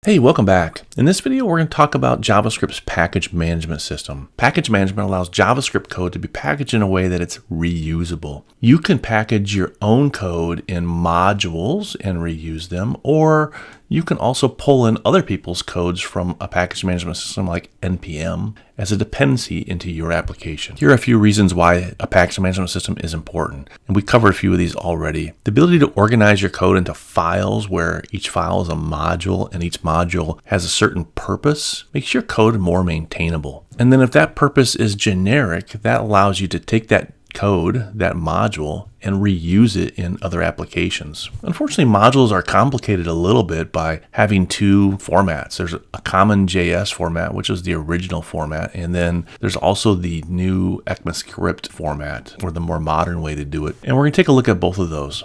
Hey, welcome back. In this video, we're going to talk about JavaScript's package management system. Package management allows JavaScript code to be packaged in a way that it's reusable. You can package your own code in modules and reuse them, or you can also pull in other people's codes from a package management system like NPM as a dependency into your application. Here are a few reasons why a package management system is important, and we covered a few of these already. The ability to organize your code into files where each file is a module and each module has a certain purpose makes your code more maintainable. And then if that purpose is generic, that allows you to take that code, that module, and reuse it in other applications. Unfortunately, modules are complicated a little bit by having two formats. There's a CommonJS format, which is the original format, and then there's also the new ECMAScript format, or the more modern way to do it. And we're going to take a look at both of those.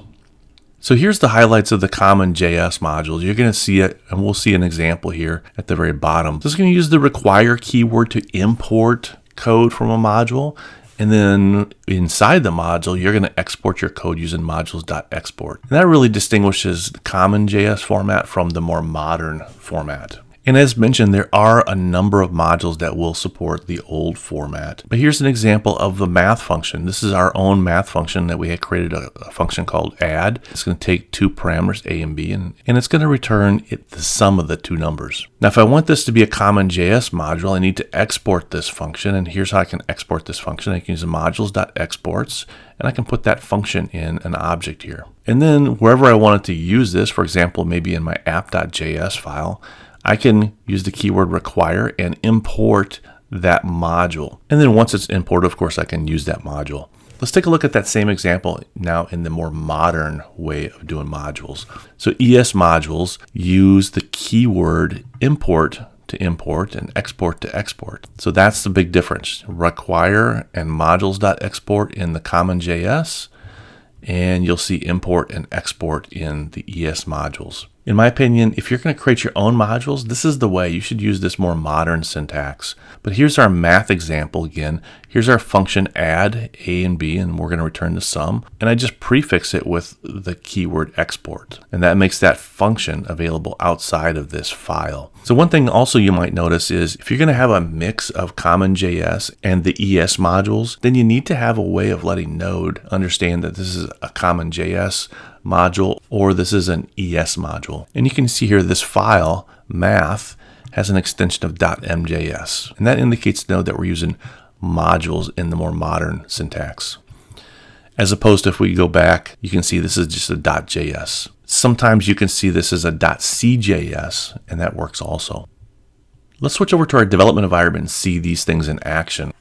So here's the highlights of the CommonJS modules. You're going to see it, and we'll see an example here at the very bottom. This is going to use the require keyword to import code from a module. And then inside the module, you're going to export your code using modules.export. And that really distinguishes the CommonJS format from the more modern format. And as mentioned, there are a number of modules that will support the old format. But here's an example of the math function. This is our own math function that we had created a function called add. It's going to take two parameters, A and B, and it's going to return the sum of the two numbers. Now, if I want this to be a CommonJS module, I need to export this function. And here's how I can export this function. I can use the modules.exports, and I can put that function in an object here. And then wherever I wanted to use this, for example, maybe in my app.js file, I can use the keyword require and import that module. And then once it's imported, of course, I can use that module. Let's take a look at that same example now in the more modern way of doing modules. So ES modules use the keyword import to import and export to export. So that's the big difference. Require and modules.export in the CommonJS, and you'll see import and export in the ES modules. In my opinion, if you're going to create your own modules, this is the way. You should use this more modern syntax. But here's our math example again. Here's our function add A and B, and we're going to return the sum. And I just prefix it with the keyword export. And that makes that function available outside of this file. So one thing also you might notice is if you're going to have a mix of CommonJS and the ES modules, then you need to have a way of letting Node understand that this is a CommonJS module or this is an ES module. And you can see here this file, math, has an extension of .mjs. And that indicates to Node that we're using modules in the more modern syntax. As opposed to if we go back, you can see this is just a .js. Sometimes you can see this as a .cjs, and that works also. Let's switch over to our development environment and see these things in action.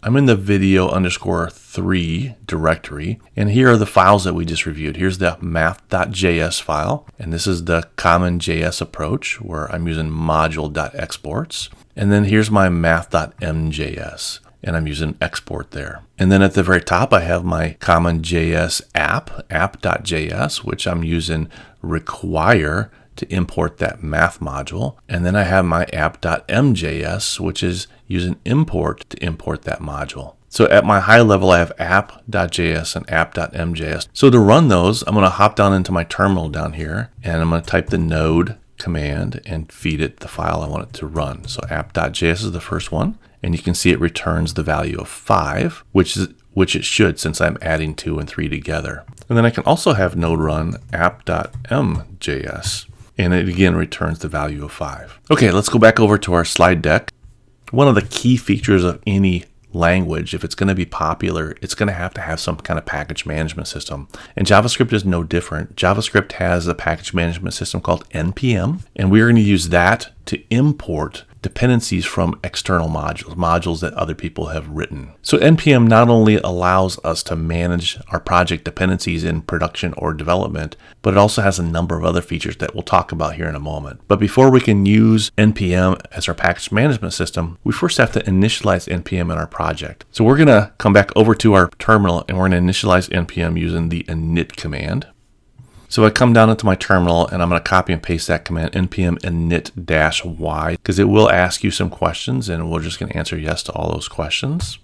I'm in the video_3 directory, and here are the files that we just reviewed. Here's the math.js file, and this is the CommonJS approach where I'm using module.exports. And then here's my math.mjs, and I'm using export there. And then at the very top, I have my CommonJS app.js, which I'm using require to import that math module. And then I have my app.mjs, which is using import to import that module. So at my high level, I have app.js and app.mjs. So to run those, I'm going to hop down into my terminal down here, and I'm going to type the node command and feed it the file I want it to run. So app.js is the first one, and you can see it returns the value of 5, which it should since I'm adding 2 and 3 together. And then I can also have node run app.mjs. And it again returns the value of 5. Okay, let's go back over to our slide deck. One of the key features of any language, if it's going to be popular, it's going to have some kind of package management system. And JavaScript is no different. JavaScript has a package management system called NPM, and we're going to use that to import dependencies from external modules that other people have written. So NPM not only allows us to manage our project dependencies in production or development, but it also has a number of other features that we'll talk about here in a moment. But before we can use NPM as our package management system, we first have to initialize NPM in our project. So we're going to come back over to our terminal, and we're going to initialize NPM using the init command. So I come down into my terminal, and I'm going to copy and paste that command, npm init-y, because it will ask you some questions, and we're just going to answer yes to all those questions.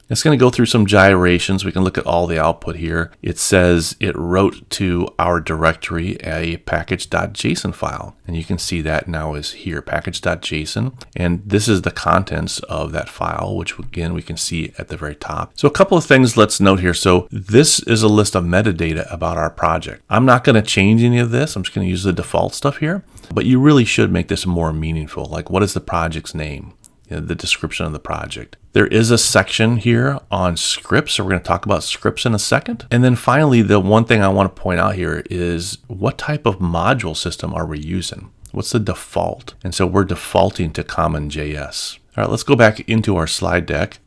It's going to go through some gyrations. We can look at all the output here. It says it wrote to our directory a package.json file. And you can see that now is here, package.json. And this is the contents of that file, which again, we can see at the very top. So a couple of things let's note here. So this is a list of metadata about our project. I'm not going to change any of this. I'm just going to use the default stuff here. But you really should make this more meaningful. Like, what is the project's name? The description of the project. There is a section here on scripts, so we're going to talk about scripts in a second. And then finally, the one thing I want to point out here is what type of module system are we using? What's the default? And so we're defaulting to CommonJS. All right, let's go back into our slide deck.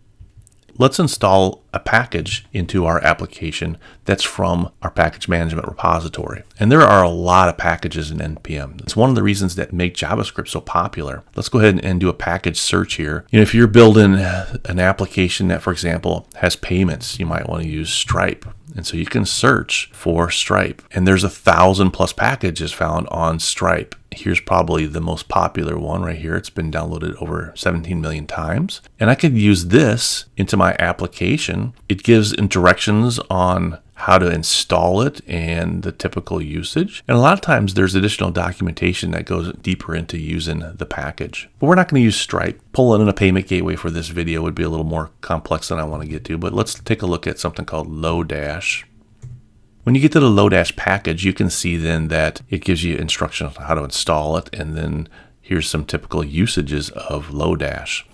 Let's install a package into our application that's from our package management repository. And there are a lot of packages in NPM. It's one of the reasons that make JavaScript so popular. Let's go ahead and do a package search here. If you're building an application that, for example, has payments, you might want to use Stripe. And so you can search for Stripe. And there's 1,000+ packages found on Stripe. Here's probably the most popular one right here. It's been downloaded over 17 million times. And I could use this into my application. It gives directions on how to install it and the typical usage. And a lot of times there's additional documentation that goes deeper into using the package. But we're not going to use Stripe. Pulling in a payment gateway for this video would be a little more complex than I want to get to. But let's take a look at something called lodash. When you get to the lodash package, you can see then that it gives you instructions on how to install it. And then here's some typical usages of lodash.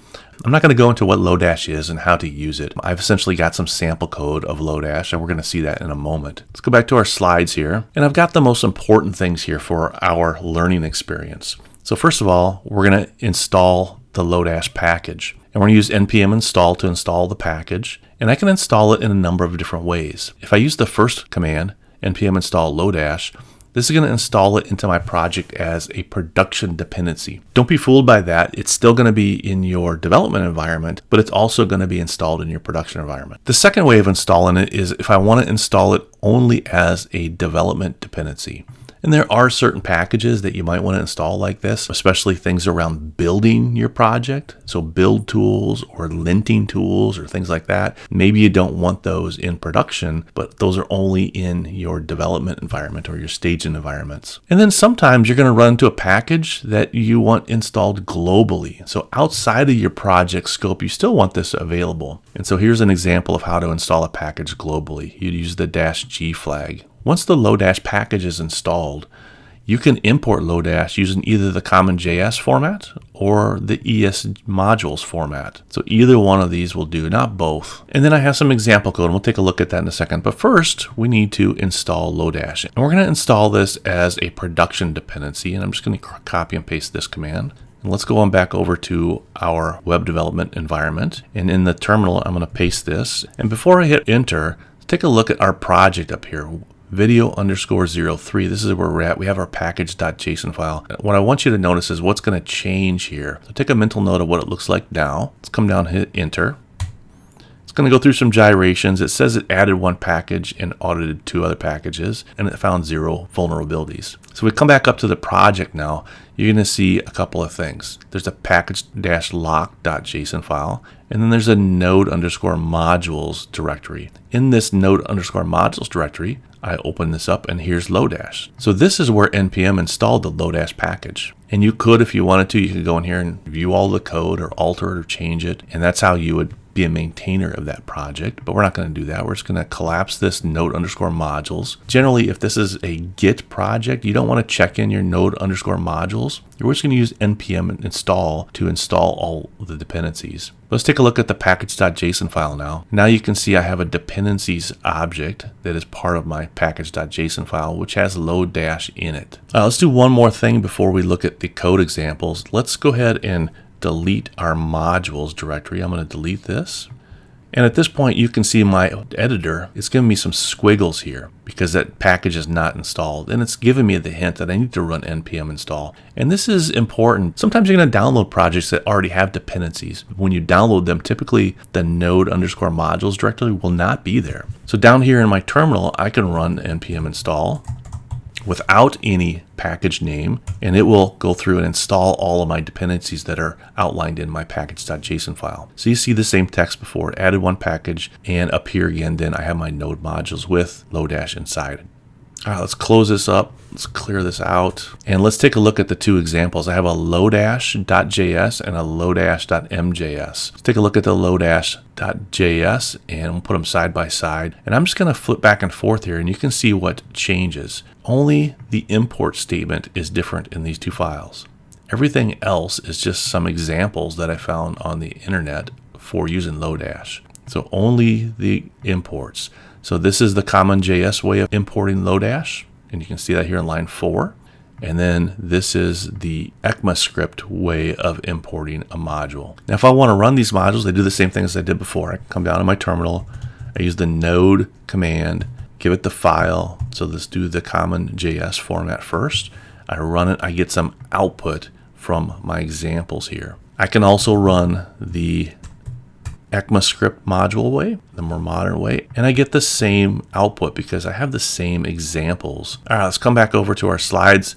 I'm not going to go into what lodash is and how to use it. I've essentially got some sample code of lodash, and we're going to see that in a moment. Let's go back to our slides here. And I've got the most important things here for our learning experience. So first of all, we're going to install the lodash package. And we're going to use npm install to install the package. And I can install it in a number of different ways. If I use the first command, npm install lodash, this is going to install it into my project as a production dependency. Don't be fooled by that. It's still going to be in your development environment, but it's also going to be installed in your production environment. The second way of installing it is if I want to install it only as a development dependency. And there are certain packages that you might want to install like this, especially things around building your project. So build tools or linting tools or things like that. Maybe you don't want those in production, but those are only in your development environment or your staging environments. And then sometimes you're going to run into a package that you want installed globally. So outside of your project scope, you still want this available. And so here's an example of how to install a package globally. You'd use the -g flag. Once the lodash package is installed, you can import lodash using either the CommonJS format or the ES Modules format. So either one of these will do, not both. And then I have some example code, and we'll take a look at that in a second. But first, we need to install lodash. And we're going to install this as a production dependency, and I'm just going to copy and paste this command. And let's go on back over to our web development environment. And in the terminal, I'm going to paste this. And before I hit enter, take a look at our project up here. Video_03. This is where we're at. We have our package.json file. What I want you to notice is what's going to change here. So take a mental note of what it looks like now. Let's come down and hit enter. It's going to go through some gyrations. It says it added one package and audited 2 other packages, and it found 0 vulnerabilities. So we come back up to the project now. You're going to see a couple of things. There's a package-lock.json file, and then there's a node_modules directory. In this node_modules directory, I open this up and here's lodash. So this is where npm installed the lodash package. And you could, if you wanted to, you could go in here and view all the code or alter it or change it. And that's how you would be a maintainer of that project, but we're not going to do that. We're just going to collapse this node_modules. Generally, if this is a Git project, you don't want to check in your node_modules. You're just going to use npm install to install all the dependencies. Let's take a look at the package.json file now. Now you can see I have a dependencies object that is part of my package.json file, which has lodash in it. Let's do one more thing before we look at the code examples. Let's go ahead and delete our modules directory. I'm going to delete this. And at this point, you can see my editor is giving me some squiggles here because that package is not installed. And it's giving me the hint that I need to run npm install. And this is important. Sometimes you're going to download projects that already have dependencies. When you download them, typically the node_modules directory will not be there. So down here in my terminal, I can run npm install. without any package name, and it will go through and install all of my dependencies that are outlined in my package.json file. So you see the same text before, it added one package, and up here again, then I have my Node modules with lodash inside. All right, let's close this up. Let's clear this out. And let's take a look at the two examples. I have a lodash.js and a lodash.mjs. Let's take a look at the lodash.js and we'll put them side by side. And I'm just going to flip back and forth here and you can see what changes. Only the import statement is different in these two files. Everything else is just some examples that I found on the internet for using lodash. So only the imports. So this is the CommonJS way of importing lodash, and you can see that here in line 4. And then this is the ECMAScript way of importing a module. Now if I want to run these modules, they do the same thing as I did before. I come down to my terminal, I use the node command, give it the file. So let's do the CommonJS format first. I run it, I get some output from my examples here. I can also run the ECMAScript module way, the more modern way, and I get the same output because I have the same examples. All right, let's come back over to our slides.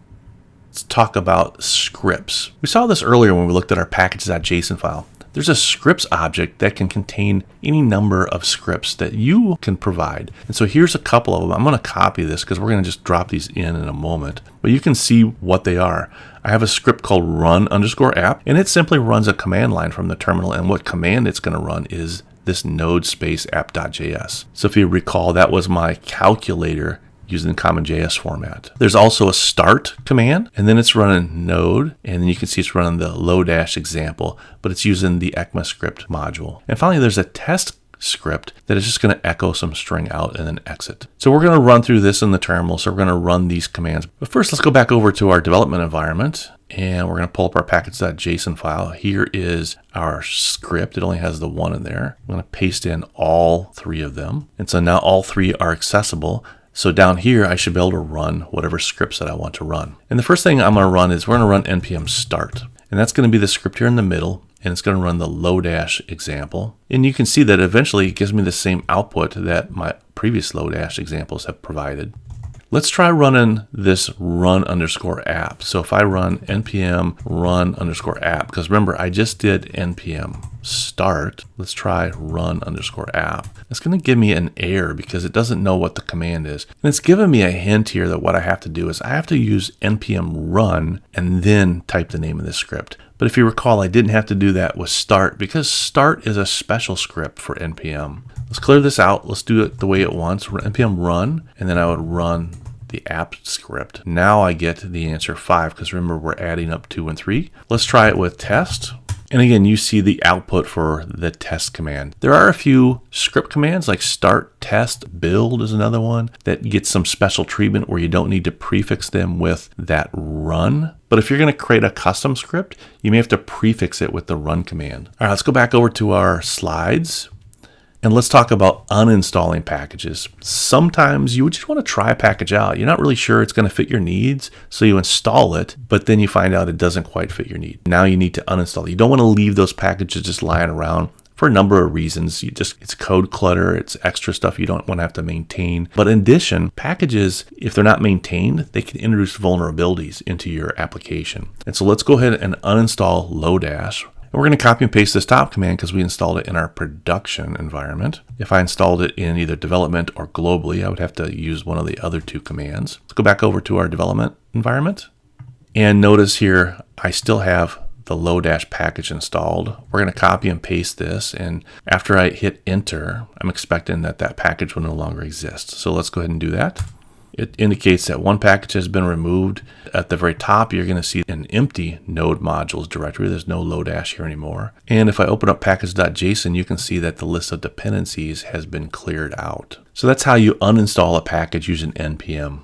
Let's talk about scripts. We saw this earlier when we looked at our package.json file. There's a scripts object that can contain any number of scripts that you can provide. And so here's a couple of them. I'm going to copy this because we're going to just drop these in a moment. But you can see what they are. I have a script called run_app, and it simply runs a command line from the terminal. And what command it's going to run is this node space app.js. So if you recall, that was my calculator using the CommonJS format. There's also a start command, and then it's running node, and then you can see it's running the lodash example, but it's using the ECMAScript module. And finally, there's a test script that is just going to echo some string out and then exit. So we're going to run through this in the terminal, so we're going to run these commands. But first, let's go back over to our development environment, and we're going to pull up our package.json file. Here is our script. It only has the one in there. I'm going to paste in all three of them. And so now all three are accessible. So down here, I should be able to run whatever scripts that I want to run. And the first thing I'm going to run is we're going to run npm start. And that's going to be the script here in the middle. And it's going to run the lodash example. And you can see that eventually it gives me the same output that my previous lodash examples have provided. Let's try running this run_app. So if I run npm run_app, because remember, I just did npm start. Let's try run_app. It's going to give me an error because it doesn't know what the command is. And it's giving me a hint here that what I have to do is I have to use npm run and then type the name of this script. But if you recall, I didn't have to do that with start because start is a special script for npm. Let's clear this out. Let's do it the way it wants. npm run, and then I would run the app script. Now I get the answer 5 because remember, we're adding up 2 and 3. Let's try it with test. And again, you see the output for the test command. There are a few script commands like start, test, build is another one that gets some special treatment where you don't need to prefix them with that run. But if you're going to create a custom script, you may have to prefix it with the run command. All right, let's go back over to our slides. And let's talk about uninstalling packages. Sometimes you just want to try a package out. You're not really sure it's going to fit your needs, so you install it, but then you find out it doesn't quite fit your need. Now you need to uninstall. You don't want to leave those packages just lying around for a number of reasons. It's code clutter, it's extra stuff you don't want to have to maintain. But in addition, packages, if they're not maintained, they can introduce vulnerabilities into your application. And so let's go ahead and uninstall lodash. And we're going to copy and paste this top command because we installed it in our production environment. If I installed it in either development or globally, I would have to use one of the other two commands. Let's go back over to our development environment. And notice here, I still have the lodash package installed. We're going to copy and paste this. And after I hit enter, I'm expecting that that package will no longer exist. So let's go ahead and do that. It indicates that one package has been removed. At the very top, you're going to see an empty node modules directory. There's no lodash here anymore. And if I open up package.json, you can see that the list of dependencies has been cleared out. So that's how you uninstall a package using NPM.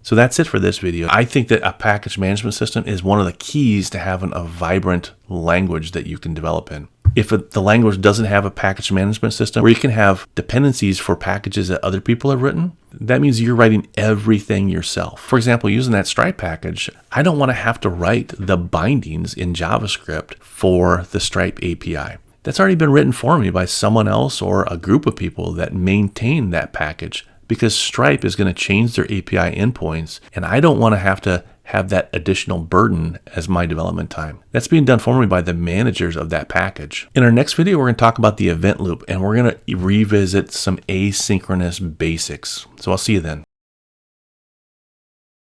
So that's it for this video. I think that a package management system is one of the keys to having a vibrant language that you can develop in. If the language doesn't have a package management system where you can have dependencies for packages that other people have written, that means you're writing everything yourself. For example, using that Stripe package, I don't want to have to write the bindings in JavaScript for the Stripe API. That's already been written for me by someone else or a group of people that maintain that package because Stripe is going to change their API endpoints, and I don't want to have that additional burden as my development time. That's being done for me by the managers of that package. In our next video, we're going to talk about the event loop, and we're going to revisit some asynchronous basics. So I'll see you then.